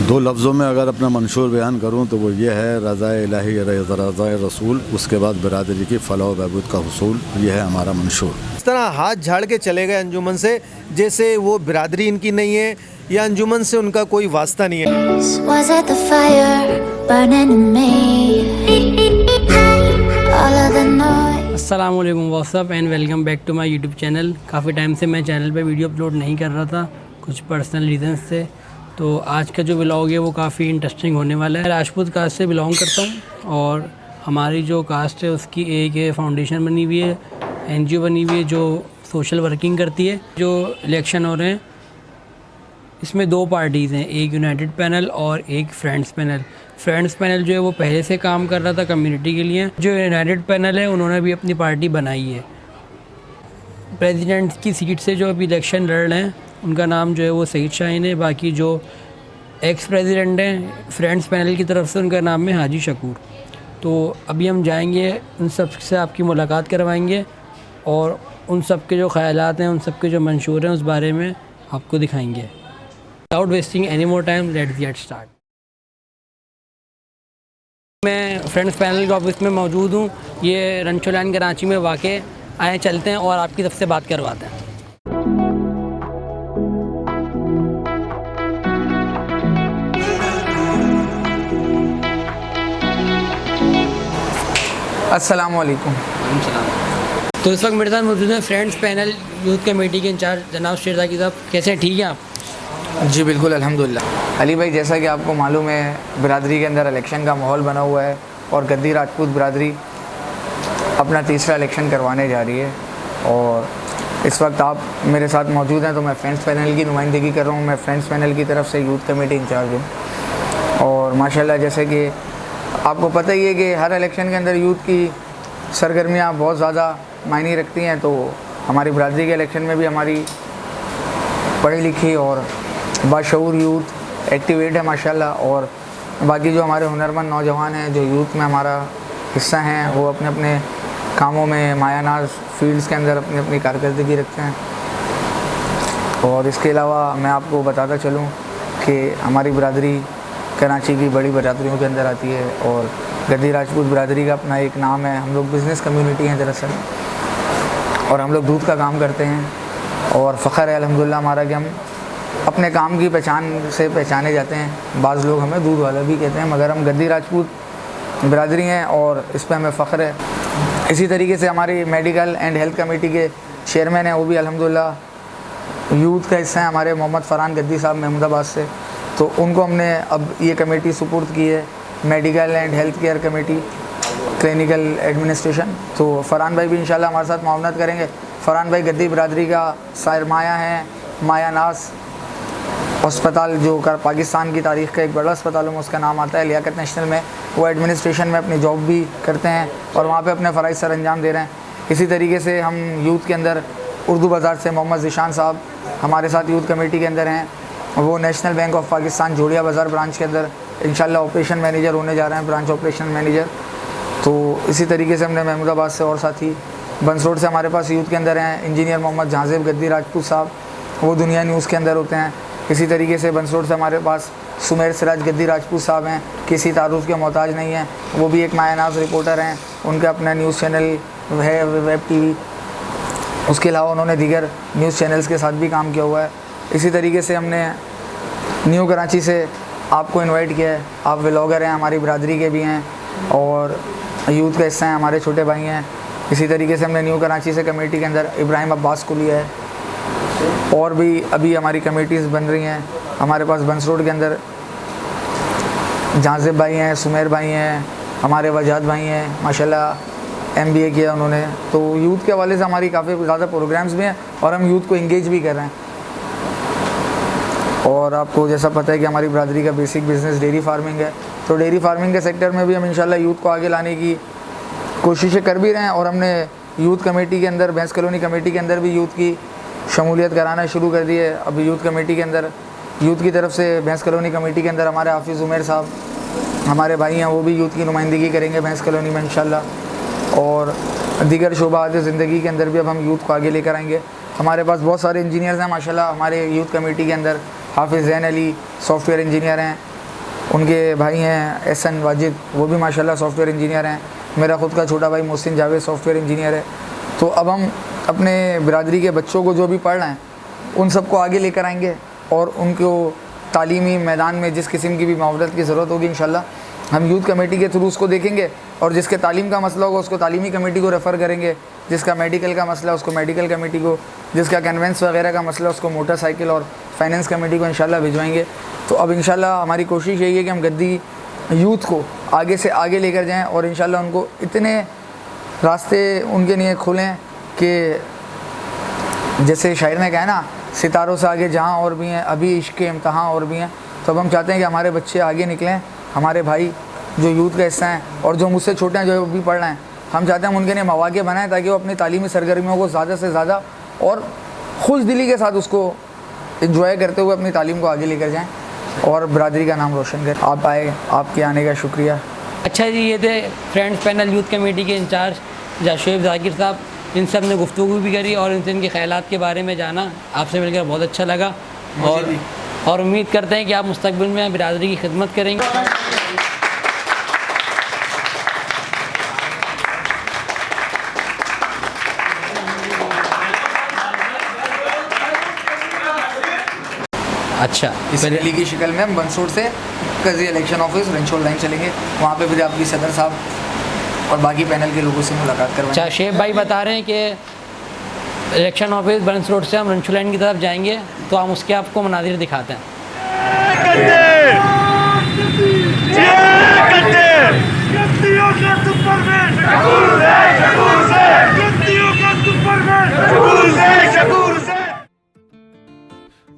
दो लफ्ज़ों में अगर अपना मंशूर बयान करूँ तो वो ये है रज़ाए इलाही रज़ाए रसूल, उसके बाद बिरादरी की फलाह व बहबूद का हुसूल, ये है हमारा मंशूर। इस तरह हाथ झाड़ के चले गए अंजुमन से जैसे वो बिरादरी इनकी नहीं है या अंजुमन से उनका कोई वास्ता नहीं है। Was it the fire burning in me? All of the noise. अस्सलाम वालेकुम what's up and welcome back to my YouTube channel. काफ़ी टाइम से मैं चैनल पे वीडियो अपलोड नहीं कर रहा था, कुछ पर्सनल रीजंस से। तो आज का जो व्लॉग है वो काफ़ी इंटरेस्टिंग होने वाला है। राजपूत कास्ट से बिलोंग करता हूँ और हमारी जो कास्ट है उसकी एक फाउंडेशन बनी हुई है, एनजीओ बनी हुई है जो सोशल वर्किंग करती है। जो इलेक्शन हो रहे हैं इसमें दो पार्टीज़ हैं, एक यूनाइटेड पैनल और एक फ्रेंड्स पैनल। फ्रेंड्स पैनल जो है वो पहले से काम कर रहा था कम्युनिटी के लिए। जो यूनाइटेड पैनल है उन्होंने भी अपनी पार्टी बनाई है। प्रेसिडेंट की सीट से जो अभी इलेक्शन लड़ रहे हैं उनका नाम जो है वो सईद शाहीन है। बाकी जो एक्स प्रेसिडेंट हैं फ्रेंड्स पैनल की तरफ से उनका नाम है हाजी शकूर। तो अभी हम जाएंगे उन सब से आपकी मुलाकात करवाएंगे और उन सब के जो ख़यालात हैं, उन सब के जो मंशूर हैं उस बारे में आपको दिखाएंगे। Without wasting any more time let's get start. मैं फ्रेंड्स पैनल के ऑफिस में मौजूद हूँ। ये रंचो लाइन कराची में वाक़। आए चलते हैं और आपकी सबसे बात करवाते हैं। अस्सलाम वालेकुम। तो इस वक्त मेरे साथ मौजूद हैं फ्रेंड्स पैनल यूथ कमेटी के इंचार्ज जनाब शेरज़ाकी साहब। कैसे हैं, ठीक हैं आप? जी बिल्कुल अल्हम्दुलिल्लाह। अली भाई, जैसा कि आपको मालूम है बिरादरी के अंदर इलेक्शन का माहौल बना हुआ है और गद्दी राजपूत बिरादरी अपना तीसरा इलेक्शन करवाने जा रही है और इस वक्त आप मेरे साथ मौजूद हैं। तो मैं फ्रेंड्स पैनल की नुमाइंदगी कर रहा हूँ। मैं फ्रेंड्स पैनल की तरफ से यूथ कमेटी इंचार्ज हूँ और माशाल्लाह जैसे कि आपको पता ही है कि हर इलेक्शन के अंदर यूथ की सरगर्मियाँ बहुत ज़्यादा मायने रखती हैं। तो हमारी बिरादरी के इलेक्शन में भी हमारी पढ़ी लिखी और बाशऊर यूथ एक्टिवेट है माशाल्लाह। और बाकी जो हमारे हुनरमंद नौजवान हैं जो यूथ में हमारा हिस्सा हैं वो अपने अपने कामों में मायानाज फील्ड्स के अंदर अपनी अपनी कारकर्दगी रखते हैं। और इसके अलावा मैं आपको बताता चलूँ कि हमारी बिरादरी कराची की बड़ी बिरादरियों के अंदर आती है और गद्दी राजपूत बिरादरी का अपना एक नाम है। हम लोग बिज़नेस कम्युनिटी हैं दरअसल और हम लोग दूध का काम करते हैं और फ़ख्र है अल्हम्दुलिल्लाह हमारा कि हम अपने काम की पहचान से पहचाने जाते हैं। बाज़ लोग हमें दूध वाला भी कहते हैं मगर हम गद्दी राजपूत बिरादरी हैं और इस पर हमें फ़ख्र है। इसी तरीके से हमारी मेडिकल एंड हेल्थ कमेटी के चेयरमैन हैं, वो भी अल्हम्दुलिल्लाह यूथ का हिस्सा है हमारे मोहम्मद फ़रहान गद्दी साहब महमूदाबाद से। तो उनको हमने अब ये कमेटी सुपुर्द की है, medical and health care committee clinical administration. तो फ़रहान भाई भी इंशाल्लाह हमारे साथ मावनत करेंगे। फ़रहान भाई गद्दी बिरादरी का सरमाया है। माया नास अस्पताल जो कर पाकिस्तान की तारीख़ का एक बड़ा अस्पताल में उसका नाम आता है लियाकत नेशनल में। वो एडमिनिस्ट्रेशन में अपनी जॉब भी करते हैं और वहाँ पे अपने फ़राइज़ सर अंजाम दे रहे हैं। इसी तरीके से हम यूथ के अंदर उर्दू बाज़ार से मोहम्मद ज़िशान साहब हमारे साथ यूथ कमेटी के अंदर हैं। वो नेशनल बैंक ऑफ पाकिस्तान जोड़िया बाज़ार ब्रांच के अंदर इंशाल्लाह ऑपरेशन मैनेजर होने जा रहे हैं, ब्रांच ऑपरेशन मैनेजर। तो इसी तरीके से हमने महमूदाबाद से और साथी बंस रोड से हमारे पास यूथ के अंदर हैं इंजीनियर मोहम्मद जहाज़ेब गद्दी राजपूत साहब, वो दुनिया न्यूज़ के अंदर होते हैं। इसी तरीके से बंस रोड से हमारे पास सुमेर सिराज गद्दी राजपूत साहब हैं, किसी तारुफ के मोहताज नहीं हैं, वो भी एक मायानाज रिपोर्टर हैं। उनका अपना न्यूज़ चैनल है वेब टीवी। उसके अलावा उन्होंने दीगर न्यूज़ चैनल्स के साथ भी काम किया हुआ है। इसी तरीके से हमने न्यू कराची से आपको इनवाइट किया है। आप व्लॉगर हैं, हमारी बिरादरी के भी हैं और यूथ का हिस्सा हैं, हमारे छोटे भाई हैं। इसी तरीके से हमने न्यू कराची से कमेटी के अंदर इब्राहिम अब्बास को लिया है और भी अभी हमारी कमेटीज़ बन रही हैं। हमारे पास बंस रोड के अंदर जहाज़ेब भाई हैं, सुमेर भाई हैं, हमारे वजाद भाई हैं, माशाल्लाह MBA किया उन्होंने। तो यूथ के हवाले से हमारी काफ़ी ज़्यादा प्रोग्राम्स भी हैं और हम यूथ को इंगेज भी कर रहे हैं। और आपको जैसा पता है कि हमारी बिरादरी का बेसिक बिज़नेस डेयरी फार्मिंग है। तो डेयरी फार्मिंग के सेक्टर में भी हम इंशाल्लाह यूथ को आगे लाने की कोशिशें कर भी रहे हैं और हमने यूथ कमेटी के अंदर भैंस कॉलोनी कमेटी के अंदर भी यूथ की शमूलियत कराना शुरू कर दी है। अभी यूथ कमेटी के अंदर यूथ की तरफ से भैंस कॉलोनी कमेटी के अंदर हमारे हाफिज़ उमर साहब हमारे भाई हैं, वो भी यूथ की नुमाइंदगी करेंगे भैंस कॉलोनी में इंशाल्लाह। और दीगर शोबात ज़िंदगी के अंदर भी अब हम यूथ को आगे लेकर आएंगे। हमारे पास बहुत सारे इंजीनियर्स हैं माशाल्लाह। हमारे यूथ कमेटी के अंदर हाफिज़ ज़ैन अली सॉफ्टवेयर इंजीनियर हैं, उनके भाई हैं एहसन वाजिद, वो भी माशाल्लाह सॉफ्टवेयर इंजीनियर हैं। मेरा ख़ुद का छोटा भाई मोहसिन जावेद सॉफ्टवेयर इंजीनियर है। तो अब हम अपने बिरादरी के बच्चों को जो भी पढ़ रहे हैं उन सबको आगे लेकर आएंगे और उनको तालीमी मैदान में जिस किस्म की भी मावलत की ज़रूरत होगी इंशाल्लाह हम यूथ कमेटी के थ्रू उसको देखेंगे, और जिसके तालीम का मसला होगा उसको तालीमी कमेटी को रेफ़र करेंगे, जिसका मेडिकल का मसला है उसको मेडिकल कमेटी को, जिसका कन्वेंस वगैरह का मसला है उसको मोटरसाइकिल और फाइनेंस कमेटी को इंशाल्लाह भिजवाएंगे। तो अब इंशाल्लाह हमारी कोशिश यही है कि हम गद्दी यूथ को आगे से आगे लेकर जाएँ और इंशाल्लाह उनको इतने रास्ते उनके लिए खोलें कि जैसे शायर ने कहा ना, सितारों से आगे जहाँ और भी हैं, अभी इश्क के इम्तहान और भी हैं। तो अब हम चाहते हैं कि हमारे बच्चे आगे निकलें, हमारे भाई जो यूथ का हिस्सा हैं और जो मुझसे छोटे हैं जो भी पढ़ रहे हैं, हम चाहते हैं हम उनके लिए मौके बनाएं ताकि वो अपनी तालीमी सरगर्मियों को ज़्यादा से ज़्यादा और खुश दिली के साथ उसको इंजॉय करते हुए अपनी तालीम को आगे लेकर जाएँ और बिरादरी का नाम रोशन करें। आप आए, आपके आने का शुक्रिया। अच्छा जी, ये थे फ्रेंड्स पैनल यूथ कमेटी के इंचार्ज शोएब जाकिर साहब। इनसे हमने गुफ्तगू भी करी और इनसे इनके ख्यालात के बारे में जाना। आपसे मिलकर बहुत अच्छा लगा और उम्मीद करते हैं कि आप मुस्तकबिल में बिरादरी की खिदमत करेंगे। अच्छा, इस रैली की शक्ल में हम बंसोड़ से कज़ी इलेक्शन ऑफिस रंचोल लाइन चलेंगे, वहाँ पे फिर आपकी सदर साहब और बाकी पैनल के लोगों से मुलाकात करवाएंगे। अच्छा, शेब भाई बता रहे हैं कि इलेक्शन ऑफिस बंस रोड से हम रंचोल लाइन की तरफ जाएंगे, तो हम उसके आपको मनाजिर दिखाते हैं।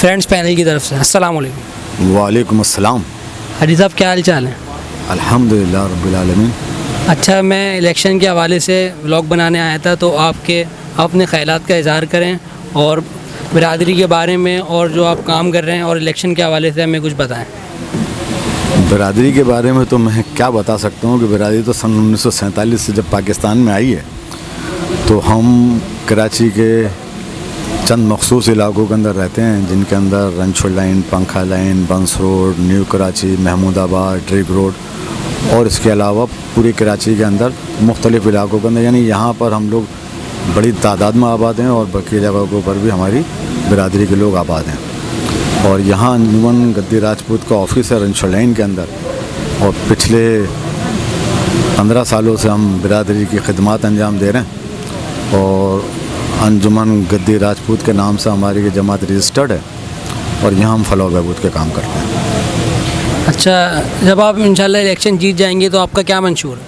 फ्रेंड्स पैनल की तरफ से। अस्सलाम वालेकुम। वालेकुम अस्सलाम। हाजी साहब, क्या हाल चाल है? अल्हम्दुलिल्लाह रब्बिल आलमीन। अच्छा, मैं इलेक्शन के हवाले से व्लॉग बनाने आया था, तो आपके अपने ख्यालात का इज़हार करें और बिरादरी के बारे में और जो आप काम कर रहे हैं और इलेक्शन के हवाले से हमें कुछ बताएं। बिरादरी के बारे में तो मैं क्या बता सकता हूँ कि बिरादरी तो सन 1947 से जब पाकिस्तान में आई है, तो हम कराची के चंद मखसूस इलाकों के अंदर रहते हैं, जिनके अंदर रंचोल लाइन, पंखा Line, Bans Road, New Karachi, Mahmoodabad, Drigh Road और इसके अलावा पूरी कराची के अंदर मुख्तलिफ़ इलाकों के अंदर, यानी यहाँ पर हम लोग बड़ी तादाद में आबाद हैं और बाकी जगहों के ऊपर भी हमारी बिरादरी के लोग आबाद हैं। और यहाँ अंजुमन गद्दी राजपूत का ऑफिस है रंचोल लाइन के अंदर, और पिछले 15 सालों से हम बिरादरी की खिदमत अंजाम दे रहे हैं और अंजुमन गद्दी राजपूत के नाम से हमारी ये जमात रजिस्टर्ड है और यहाँ हम फलाह बहबूद के काम करते हैं। अच्छा, जब आप इंशाल्लाह इलेक्शन जीत जाएंगे तो आपका क्या मंशूर है?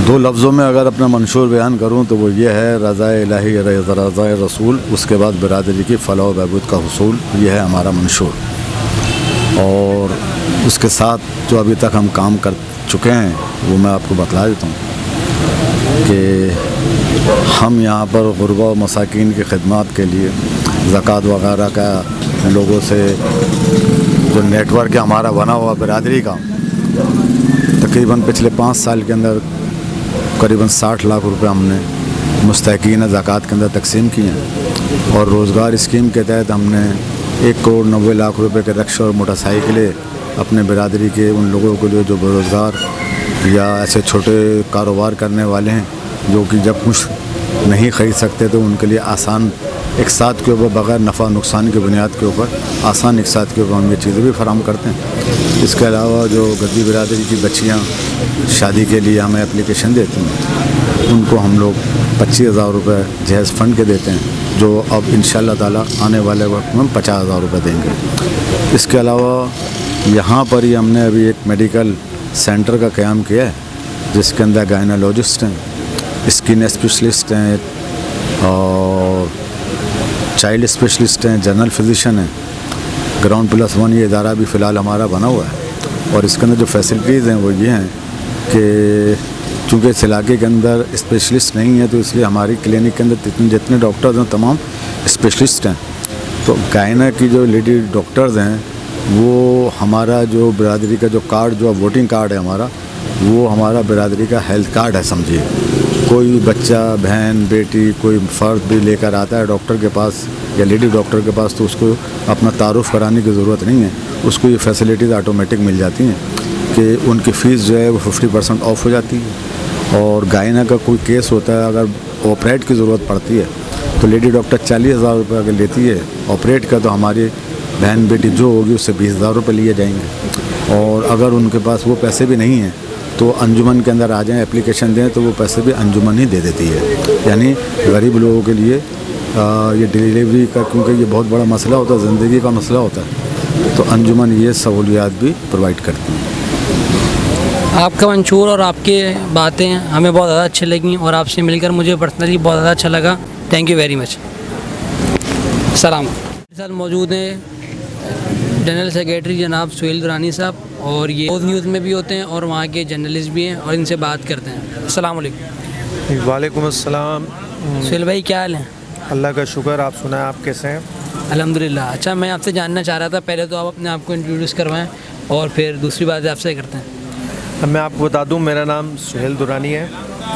2 लफ्ज़ों में अगर अपना मंशूर बयान करूँ तो वो ये है, रज़ाए इलाही रज़ाए रसूल, उसके बाद बिरादरी की फलाह व बहबूद का हुसूल, ये है हमारा मंशूर। और उसके साथ जो अभी तक हम काम कर चुके हैं वो मैं आपको बतला देता हूँ कि हम यहाँ पर गुरबा व मसाकीन की खिदमत के लिए ज़कात वगैरह का लोगों से जो नेटवर्क है हमारा बना हुआ बिरादरी का, तकरीबन पिछले 5 साल के अंदर करीबन 60 लाख रुपए हमने मुस्तहक़ीन ज़कात के अंदर तकसीम किए हैं। और रोज़गार स्कीम के तहत हमने 1 करोड़ 90 लाख रुपए के रक्शा और मोटरसाइकिलें अपने बिरादरी के उन लोगों के लिए जो बेरोज़गार या ऐसे छोटे कारोबार करने वाले हैं जो कि जब कुछ नहीं ख़रीद सकते तो उनके लिए आसान इक़साद के ऊपर, बग़ैर नफ़ा नुकसान की बुनियाद के ऊपर आसान इक़साद के ऊपर हम ये चीज़ें भी फराहम करते हैं। इसके अलावा जो गद्दी बिरादरी की बच्चियाँ शादी के लिए हमें एप्लीकेशन देती हैं, उनको हम लोग 25,000 रुपये जहेज़ फ़ंड के देते हैं, जो अब इंशाअल्लाह ताला आने वाले वक्त में 50,000 रुपये देंगे। इसके अलावा यहाँ पर ही हमने अभी एक मेडिकल सेंटर का क़याम किया है, जिसके अंदर गायनोलॉजिस्ट हैं, स्किन स्पेशलिस्ट हैं और चाइल्ड स्पेशलिस्ट हैं, जनरल फिजिशियन हैं। ग्राउंड +1 ये इदारा भी फ़िलहाल हमारा बना हुआ है और इसके अंदर जो फैसिलिटीज़ हैं वो ये हैं कि चूँकि इस इलाके के अंदर स्पेशलिस्ट नहीं है, तो इसलिए हमारी क्लिनिक के अंदर जितने डॉक्टर्स हैं तमाम स्पेशलिस्ट हैं। तो गायना की जो लेडी डॉक्टर्स हैं वो हमारा जो बिरादरी का जो कार्ड, जो वोटिंग कार्ड है हमारा, वो हमारा बिरादरी का हेल्थ कार्ड है समझिए। कोई बच्चा, बहन, बेटी, कोई फ़र्द भी लेकर आता है डॉक्टर के पास या लेडी डॉक्टर के पास, तो उसको अपना तारुफ़ कराने की ज़रूरत नहीं है, उसको ये फैसिलिटीज़ ऑटोमेटिक मिल जाती हैं कि उनकी फ़ीस जो है वो 50% ऑफ हो जाती है। और गायना का कोई केस होता है, अगर ऑपरेट की ज़रूरत पड़ती है तो लेडी डॉक्टर 40,000 रुपये अगर लेती है ऑपरेट का, तो हमारी बहन बेटी जो होगी उससे 20,000 रुपये लिए जाएंगे। और अगर उनके पास वो पैसे भी नहीं हैं तो अंजुमन के अंदर आ जाएं, एप्लीकेशन दें, तो वो पैसे भी अंजुमन ही दे देती है। यानी गरीब लोगों के लिए ये डिलीवरी का, क्योंकि ये बहुत बड़ा मसला होता है, ज़िंदगी का मसला होता है, तो अंजुमन ये सहूलियात भी प्रोवाइड करती है। आपका मंशूर और आपकी बातें हमें बहुत ज़्यादा अच्छी लगी और आपसे मिलकर मुझे पर्सनली बहुत ज़्यादा अच्छा लगा। Thank you very much. सलाम। मेरे साथ मौजूद हैं जनरल सेक्रेटरी जनाब सुहेल दुरानी साहब, और ये न्यूज़ में भी होते हैं और वहाँ के जर्नलिस्ट भी हैं, और इनसे बात करते हैं। अस्सलाम वालेकुम। वालेकुम अस्सलाम। सुहेल भाई क्या हाल है? अल्लाह का शुक्र, आप सुनाएं, आप कैसे हैं? अल्हम्दुलिल्लाह। अच्छा, मैं आपसे जानना चाह रहा था, पहले तो आप अपने आप को इंट्रोड्यूस करवाएं और फिर दूसरी बात आपसे करते हैं। अब मैं आपको बता दूं, मेरा नाम सुहेल दुरानी है,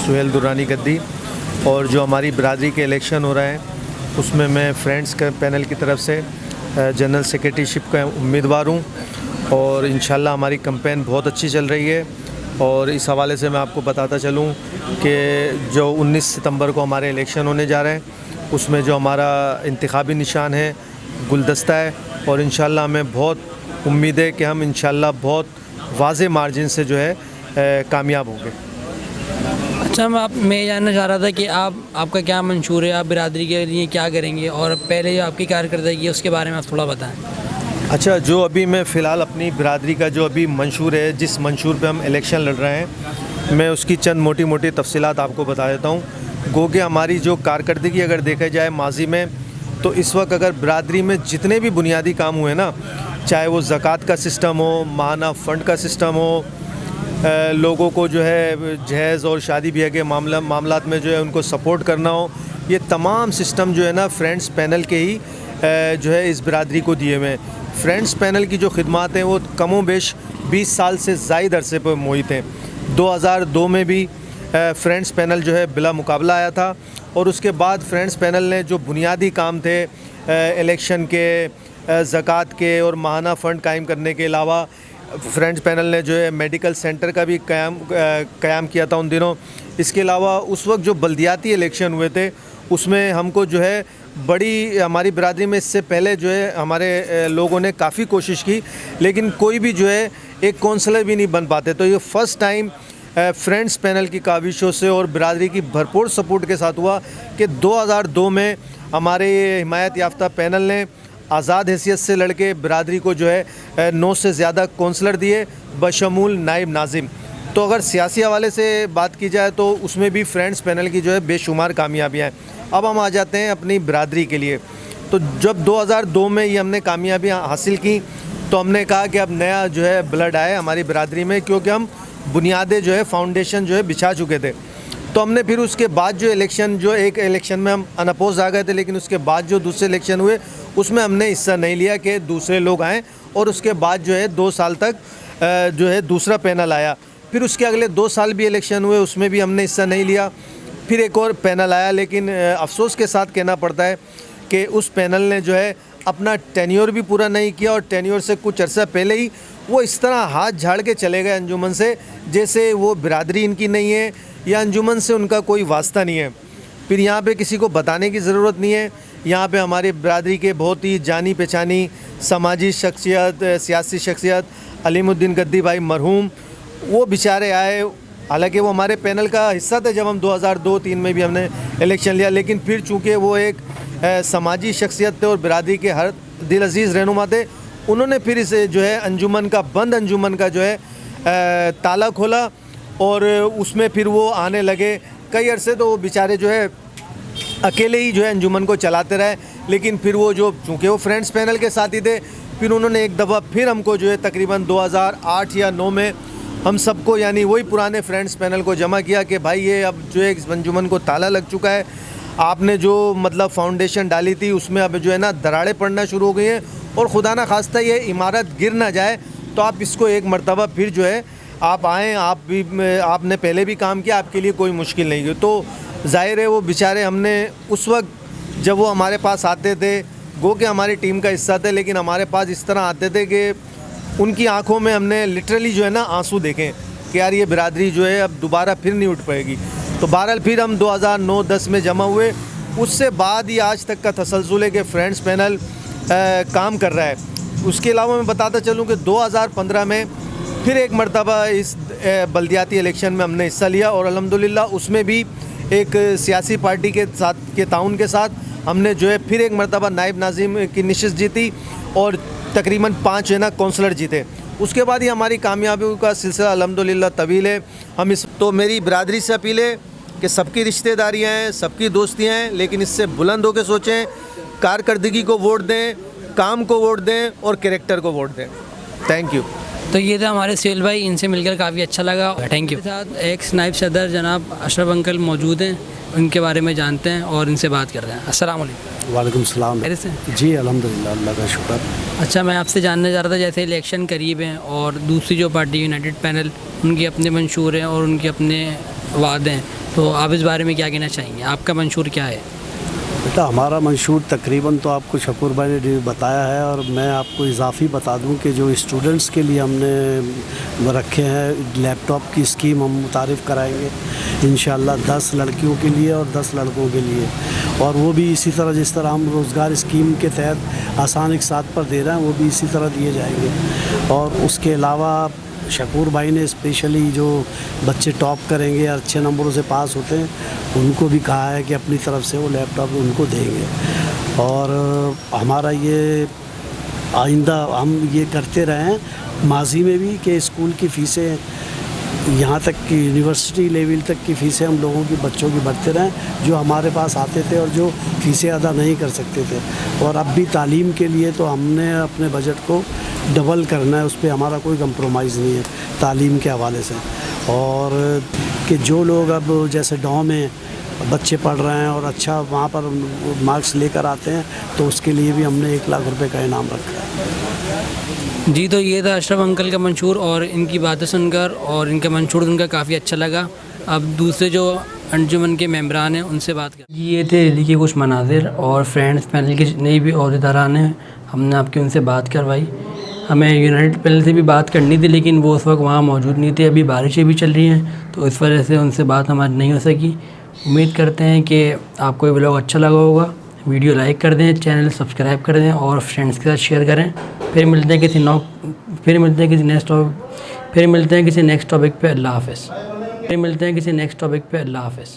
सुहेल दुरानी गद्दी, और जो हमारी बिरादरी के इलेक्शन हो रहे हैं उसमें मैं फ्रेंड्स का पैनल की तरफ से जनरल सेक्रेटरीशिप का उम्मीदवार हूँ, और इंशाल्लाह हमारी कैंपेन बहुत अच्छी चल रही है। और इस हवाले से मैं आपको बताता चलूँ कि जो 19 सितंबर को हमारे इलेक्शन होने जा रहे हैं, उसमें जो हमारा इंतखाबी निशान है गुलदस्ता है, और इंशाल्लाह हमें बहुत उम्मीद है कि हम इंशाल्लाह बहुत वाज़े मार्जिन से जो है कामयाब होंगे। अच्छा, मैं जानना चाह रहा था कि आपका क्या मंशूर है, आप बिरादरी के लिए क्या करेंगे, और पहले जो आपकी कारकर्दगी है उसके बारे में आप थोड़ा बताएं। अच्छा, जो अभी मैं फ़िलहाल अपनी बिरादरी का जो अभी मंशूर है, जिस मंशूर पे हम इलेक्शन लड़ रहे हैं, मैं उसकी चंद मोटी मोटी तफसीलात आपको बता देता हूँ। गो कि हमारी जो कारकर्दगी अगर देखा जाए माजी में, तो इस वक्त अगर बिरादरी में जितने भी बुनियादी काम हुए ना, चाहे वो ज़कात का सिस्टम हो, माहाना फ़ंड का सिस्टम हो, लोगों को जो है जहेज़ और शादी ब्याह के मामलात में जो है उनको सपोर्ट करना हो, ये तमाम सिस्टम जो है ना फ्रेंड्स पैनल के ही जो है इस बिरादरी को दिए हुए हैं। फ्रेंड्स पैनल की जो खिदमात हैं वो कमो बेश 20 साल से ज़ायद अरसे पर मोहित हैं। 2002 में भी फ्रेंड्स पैनल जो है बिला मुकाबला आया था, और उसके बाद फ्रेंड्स पैनल ने जो बुनियादी काम थे इलेक्शन के, ज़कात के और माहाना फ़ंड कायम करने के अलावा, फ्रेंड्स पैनल ने जो है मेडिकल सेंटर का भी क़याम किया था उन दिनों। इसके अलावा उस वक्त जो बल्दियाती इलेक्शन हुए थे उसमें हमको जो है बड़ी, हमारी बिरादरी में इससे पहले जो है हमारे लोगों ने काफ़ी कोशिश की, लेकिन कोई भी जो है एक कौंसलर भी नहीं बन पाते। तो ये फ़र्स्ट टाइम फ्रेंड्स पैनल की काविशों से और बिरादरी की भरपूर सपोर्ट के साथ हुआ कि 2002 में हमारे ये हिमायत याफ्ता पैनल ने आज़ाद हैसियत से लड़के बिरादरी को जो है 9 से ज़्यादा कौंसलर दिए, बशमूल नायब नाजिम। तो अगर सियासी हवाले से बात की जाए तो उसमें भी फ्रेंड्स पैनल की जो है बेशुमार कामयाबियाँ हैं। अब हम आ जाते हैं अपनी बिरादरी के लिए। तो जब 2002 में ये हमने कामयाबियाँ हासिल की, तो हमने कहा कि अब नया जो है ब्लड आए हमारी बिरादरी में, क्योंकि हम बुनियादें जो है फाउंडेशन जो है बिछा चुके थे। तो हमने फिर उसके बाद जो इलेक्शन, जो एक इलेक्शन में हम अनअपोज आ गए थे, लेकिन उसके बाद जो दूसरे इलेक्शन हुए उसमें हमने हिस्सा नहीं लिया कि दूसरे लोग आएँ, और उसके बाद जो है 2 साल तक जो है दूसरा पैनल आया। फिर उसके अगले 2 साल भी इलेक्शन हुए, उसमें भी हमने हिस्सा नहीं लिया। फिर एक और पैनल आया, लेकिन अफसोस के साथ कहना पड़ता है कि उस पैनल ने जो है अपना टेन्योर भी पूरा नहीं किया, और टेन्योर से कुछ अर्सा पहले ही वो इस तरह हाथ झाड़ के चले गए अंजुमन से, जैसे वो बिरादरी इनकी नहीं है या अंजुमन से उनका कोई वास्ता नहीं है। फिर यहाँ पे किसी को बताने की ज़रूरत नहीं है, यहाँ पे हमारी बिरादरी के बहुत ही जानी पहचानी समाजी शख्सियत, सियासी शख्सियत अलीमुद्दीन गद्दी भाई मरहूम, वो बेचारे आए। हालांकि वो हमारे पैनल का हिस्सा थे जब हम 2002-03 में भी हमने इलेक्शन लिया, लेकिन फिर चूँकि वो एक समाजी शख्सियत थे और बिरादरी के हर दिल अजीज़ रहनुमा थे, उन्होंने फिर इसे जो है अंजुमन का, बंद अंजुमन का जो है ताला खोला और उसमें फिर वो आने लगे। कई अरसे तो वो बेचारे जो है अकेले ही जो है अंजुमन को चलाते रहे, लेकिन फिर वो जो चूँकि वो फ्रेंड्स पैनल के साथ ही थे, फिर उन्होंने एक दफ़ा फिर हमको जो है तकरीबन 2008 या 9 में हम सबको यानी वही पुराने फ्रेंड्स पैनल को जमा किया कि भाई ये अब जो है इस अंजुमन को ताला लग चुका है, आपने जो मतलब फाउंडेशन डाली थी उसमें अब जो है ना दरारें पड़ना शुरू हो गई हैं और खुदा ना खास्ता ये इमारत गिर ना जाए, तो आप इसको एक मरतबा फिर जो है आप आएँ, आप भी आपने पहले भी काम किया, आपके लिए कोई मुश्किल नहीं हुई। तो ज़ाहिर है वो बेचारे हमने उस वक्त जब वो हमारे पास आते थे, गो के हमारी टीम का हिस्सा थे, लेकिन हमारे पास इस तरह आते थे कि उनकी आंखों में हमने लिटरली जो है ना आंसू देखे कि यार ये बिरादरी जो है अब दोबारा फिर नहीं उठ पाएगी। तो बहरहाल फिर हम 2009-10 में जमा हुए, उससे बाद ही आज तक का तसलसल है कि फ्रेंड्स पैनल काम कर रहा है। उसके अलावा मैं बताता चलूँ कि 2015 में फिर एक मरतबा इस बल्दियाती इलेक्शन में हमने हिस्सा लिया और अल्हम्दुलिल्लाह उसमें भी एक सियासी पार्टी के साथ के ताउन के साथ हमने जो है फिर एक मरतबा नायब नाज़िम की नशिस्त जीती और तकरीबन 5 है ना कौंसलर जीते। उसके बाद ही हमारी कामयाबियों का सिलसिला अल्हम्दुलिल्लाह तवील है। हम इस तो मेरी बिरादरी से अपील है कि सबकी रिश्तेदारियाँ हैं, सबकी दोस्तियाँ हैं, लेकिन इससे बुलंद होकर सोचें, कारकर्दगी को वोट दें, काम को वोट दें और कैरेक्टर को वोट दें। Thank you. तो ये था हमारे सुहेल भाई, इनसे मिलकर काफ़ी अच्छा लगा, थैंक यू। साथ एक्स नायब सदर जनाब अशरफ अंकल मौजूद हैं, उनके बारे में जानते हैं और इनसे बात करते हैं। अस्सलाम वालेकुम। वालेकुम सलाम। मेरे से जी अल्हम्दुलिल्लाह, अल्लाह का शुक्र। अच्छा, मैं आपसे जानना चाह रहा था, जैसे इलेक्शन करीब हैं और दूसरी जो पार्टी यूनाइटेड पैनल, उनके अपने मंशूर हैं और उनके अपने वादे हैं, तो आप इस बारे में क्या कहना चाहेंगे? आपका मंशूर क्या है? बेटा हमारा मंशूर तकरीबन तो आपको शकूर भाई ने बताया है, और मैं आपको इजाफी बता दूं कि जो स्टूडेंट्स के लिए हमने रखे हैं लैपटॉप की स्कीम हम मुतारिफ़ कराएंगे इंशाअल्लाह 10 लड़कियों के लिए और 10 लड़कों के लिए, और वो भी इसी तरह जिस तरह हम रोज़गार स्कीम के तहत आसान एक साथ पर दे रहे हैं वो भी इसी तरह दिए जाएंगे। और उसके अलावा शकूर भाई ने स्पेशली जो बच्चे टॉप करेंगे, अच्छे नंबरों से पास होते हैं, उनको भी कहा है कि अपनी तरफ से वो लैपटॉप उनको देंगे। और हमारा ये आइंदा हम ये करते रहें माजी में भी कि स्कूल की फ़ीसें यहाँ तक कि यूनिवर्सिटी लेवल तक की फ़ीसें हम लोगों की बच्चों की भरते रहें जो हमारे पास आते थे और जो फ़ीसें अदा नहीं कर सकते थे। और अब भी तालीम के लिए तो हमने अपने बजट को डबल करना है, उस पर हमारा कोई कंप्रोमाइज़ नहीं है तालीम के हवाले से। और कि जो लोग अब जैसे गाँव में बच्चे पढ़ रहे हैं और अच्छा वहाँ पर मार्क्स लेकर आते हैं तो उसके लिए भी हमने 1 लाख रुपए का इनाम रखा है। जी, तो ये था अशरफ अंकल का मंशूर और इनकी बातें सुनकर और इनका मंशूर उनका काफ़ी अच्छा लगा। अब दूसरे जो अंजुमन के मेंबरान हैं उनसे बात कर। ये थे दिल्ली के कुछ मनाजिर और फ्रेंड्स पैनल के जितने भी अहदेदारान हैं, हमने आपकी उनसे बात करवाई। हमें यूनाइटेड पैनल से भी बात करनी थी लेकिन वो उस वक्त वहाँ मौजूद नहीं थे, अभी बारिशें भी चल रही हैं तो इस वजह से उनसे बात हमारी नहीं हो सकी। उम्मीद करते हैं कि आपको ये व्लॉग अच्छा लगा होगा। वीडियो लाइक कर दें, चैनल सब्सक्राइब कर दें और फ्रेंड्स के साथ शेयर करें। फिर मिलते हैं किसी नेक्स्ट टॉपिक पे। अल्लाह हाफ़िज़।